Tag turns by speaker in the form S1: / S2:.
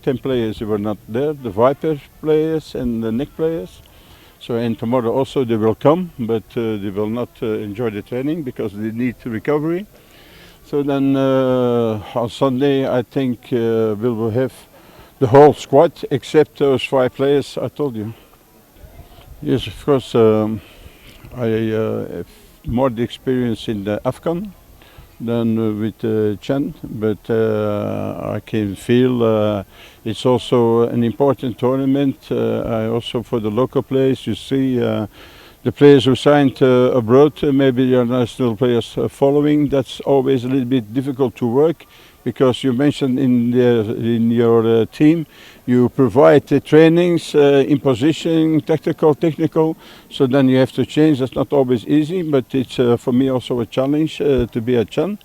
S1: 10 players who were not there, the Viper players and the Nick players. So, and tomorrow also they will come, but they will not enjoy the training because they need recovery. So then on Sunday I think we will have the whole squad except those 5 players I told you. Yes, of course, I have more the experience in the Afghan than with Chen, but I can feel it's also an important tournament. I also for the local players, you see the players who signed abroad, maybe your national players following. That's always a little bit difficult to work because you mentioned in your team you provide the trainings in position, tactical, technical. So then you have to change. That's not always easy, but it's for me also a challenge to be a Chan.